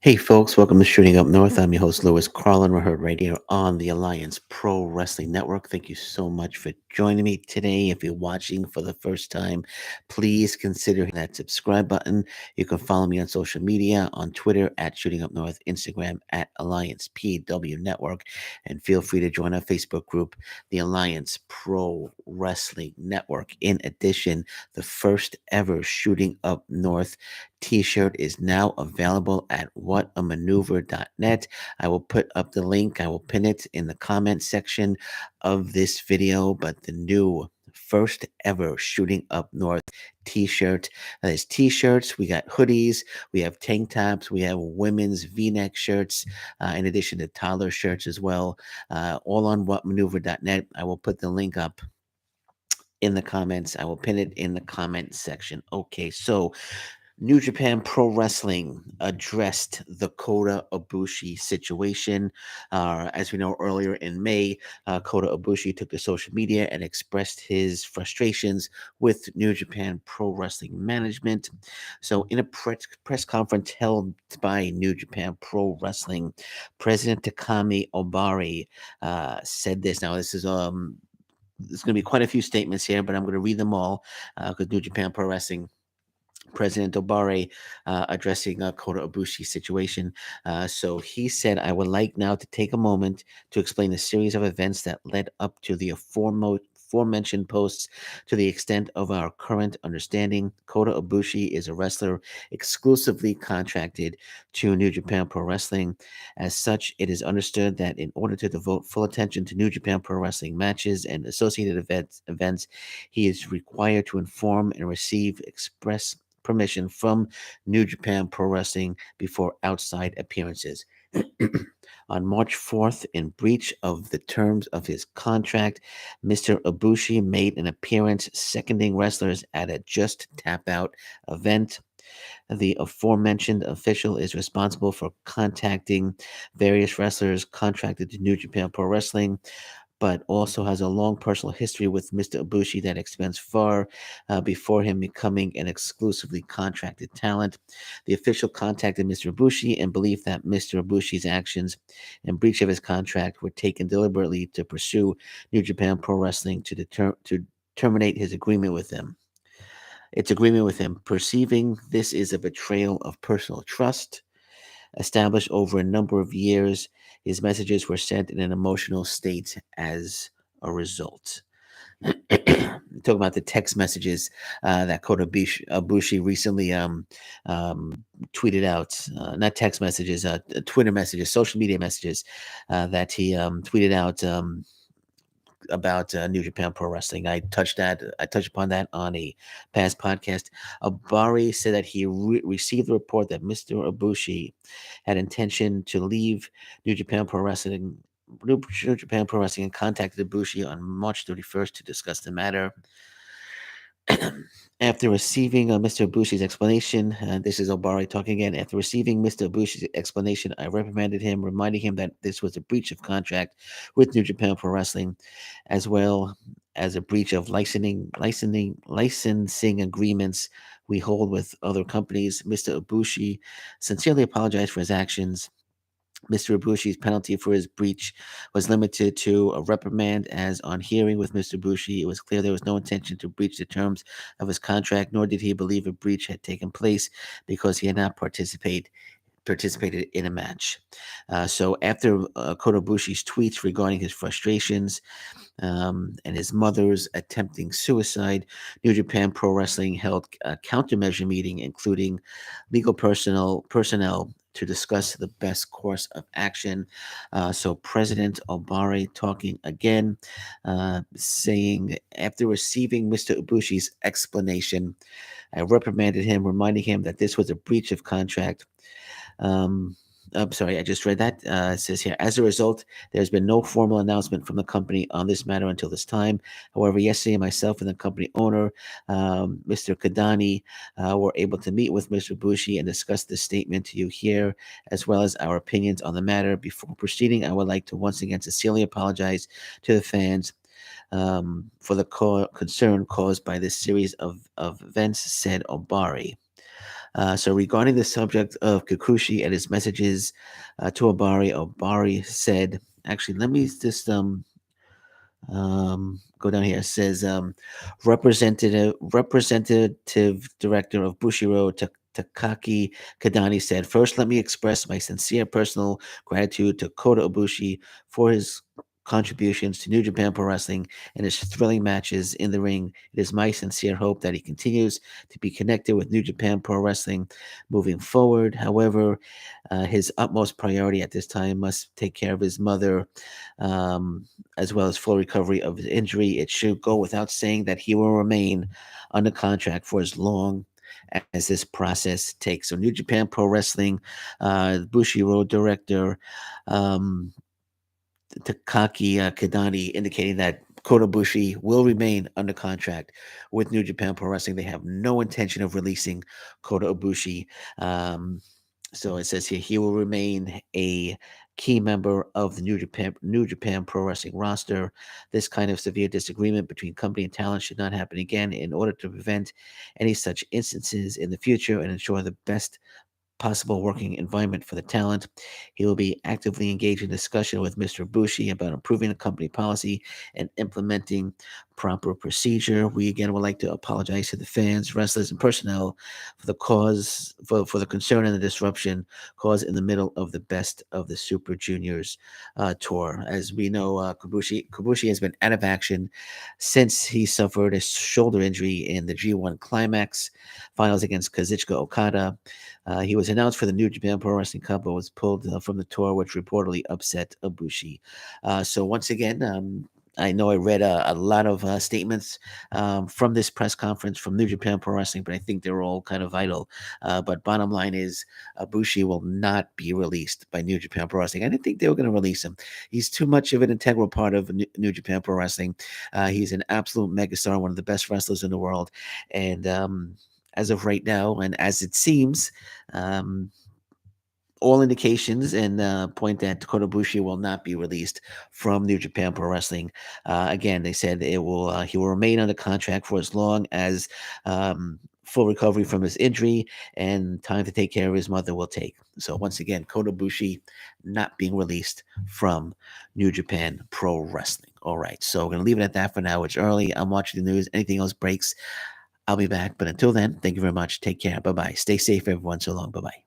Hey folks, welcome to Shooting Up North. I'm your host Lewis Carlin. We're heard right here on the Alliance Pro Wrestling Network. Thank you so much for joining me today. If you're watching for the first time, please consider hitting that subscribe button. You can follow me on social media on Twitter at Shooting Up North, Instagram at Alliance PW Network, and feel free to join our Facebook group, the Alliance Pro Wrestling Network. In addition, the first ever Shooting Up North t-shirt is now available at whatamaneuver.net. I will put up the link. I will pin it in the comment section of this video, but the new first ever Shooting Up North t-shirt. There's t-shirts, we got hoodies, we have tank tops, we have women's v-neck shirts, in addition to toddler shirts as well, all on whatmaneuver.net. I will put the link up in the comments. I will pin it in the comment section. Okay, so New Japan Pro Wrestling addressed the Kota Ibushi situation. As we know, earlier in May, Kota Ibushi took to social media and expressed his frustrations with New Japan Pro Wrestling management. So, in a press conference held by New Japan Pro Wrestling, President Takami Obari said this. Now, there's going to be quite a few statements here, but I'm going to read them all because New Japan Pro Wrestling President Obare addressing Kota Ibushi's situation. So he said, I would like now to take a moment to explain the series of events that led up to the aforementioned posts. To the extent of our current understanding, Kota Ibushi is a wrestler exclusively contracted to New Japan Pro Wrestling. As such, it is understood that in order to devote full attention to New Japan Pro Wrestling matches and associated events, he is required to inform and receive express permission from New Japan Pro Wrestling before outside appearances. On March 4th, in breach of the terms of his contract, Mr. Ibushi made an appearance seconding wrestlers at a Just Tap Out event. The aforementioned official is responsible for contacting various wrestlers contracted to New Japan Pro Wrestling, but also has a long personal history with Mr. Ibushi that extends far before him becoming an exclusively contracted talent. The official contacted Mr. Ibushi and believed that Mr. Ibushi's actions in breach of his contract were taken deliberately to pursue New Japan Pro Wrestling to terminate his agreement with them. Its agreement with him, perceiving this is a betrayal of personal trust established over a number of years. His messages were sent in an emotional state as a result. Talk about the text messages that Ibushi recently tweeted out. Not text messages, Twitter messages, social media messages that he tweeted out about New Japan Pro Wrestling. I touched upon that on a past podcast. Abari said that he received the report that Mr. Ibushi had intention to leave New Japan Pro Wrestling. New Japan Pro Wrestling and contacted Ibushi on March 31st to discuss the matter. After receiving Mr. Ibushi's explanation, this is Obari talking again. After receiving Mr. Ibushi's explanation, I reprimanded him, reminding him that this was a breach of contract with New Japan Pro Wrestling, as well as a breach of licensing agreements we hold with other companies. Mr. Ibushi sincerely apologized for his actions. Mr. Ibushi's penalty for his breach was limited to a reprimand, as on hearing with Mr. Ibushi, it was clear there was no intention to breach the terms of his contract, nor did he believe a breach had taken place because he had not participated in a match. So after Kota Ibushi's tweets regarding his frustrations and his mother's attempting suicide, New Japan Pro Wrestling held a countermeasure meeting, including legal personnel to discuss the best course of action. So President Obari talking again, saying, after receiving Mr. Ibushi's explanation, I reprimanded him, reminding him that this was a breach of contract. I'm sorry, I just read that. It says here, as a result, there's been no formal announcement from the company on this matter until this time. However, yesterday, myself and the company owner, Mr. Kadani, were able to meet with Mr. Bushi and discuss the statement to you here, as well as our opinions on the matter. Before proceeding, I would like to once again sincerely apologize to the fans for the concern caused by this series of events, said Obari. So regarding the subject of Kikuchi and his messages to Obari said, actually, let me just go down here. It says representative director of Bushiro Takaki Kadani said, "First, let me express my sincere personal gratitude to Kota Ibushi for his contributions to New Japan Pro Wrestling and his thrilling matches in the ring. It is my sincere hope that he continues to be connected with New Japan Pro Wrestling moving forward. However, his utmost priority at this time must take care of his mother, um, as well as full recovery of his injury. It should go without saying that he will remain under contract for as long as this process takes." So, New Japan Pro Wrestling, Bushiroad director, um, Takaki Kadani, indicating that Kota Ibushi will remain under contract with New Japan Pro Wrestling. They have no intention of releasing Kota Ibushi. Um, so it says here he will remain a key member of the New Japan Pro Wrestling roster. This kind of severe disagreement between company and talent should not happen again. In order to prevent any such instances in the future and ensure the best possible working environment for the talent, he will be actively engaged in discussion with Mr. Bushi about improving the company policy and implementing proper procedure. We again would like to apologize to the fans, wrestlers, and personnel for the cause for the concern and the disruption caused in the middle of the Best of the Super Juniors tour. As we know, Kabushi has been out of action since he suffered a shoulder injury in the G1 Climax finals against Kazuchika Okada. He was announced for the New Japan Pro Wrestling Cup, but was pulled from the tour, which reportedly upset Ibushi. So once again, I know I read a lot of statements from this press conference from New Japan Pro Wrestling, but I think they're all kind of idle. But bottom line is, Ibushi will not be released by New Japan Pro Wrestling. I didn't think they were going to release him. He's too much of an integral part of New Japan Pro Wrestling. He's an absolute megastar, one of the best wrestlers in the world, and as of right now, and as it seems, um, all indications and point that Kota Ibushi will not be released from New Japan Pro Wrestling. Again, they said it will he will remain under contract for as long as full recovery from his injury and time to take care of his mother will take. So once again, Kota Ibushi not being released from New Japan Pro Wrestling. All right, so we're gonna leave it at that for now. It's early. I'm watching the news. Anything else breaks, I'll be back. But until then, thank you very much. Take care. Bye bye. Stay safe, everyone. So long. Bye bye.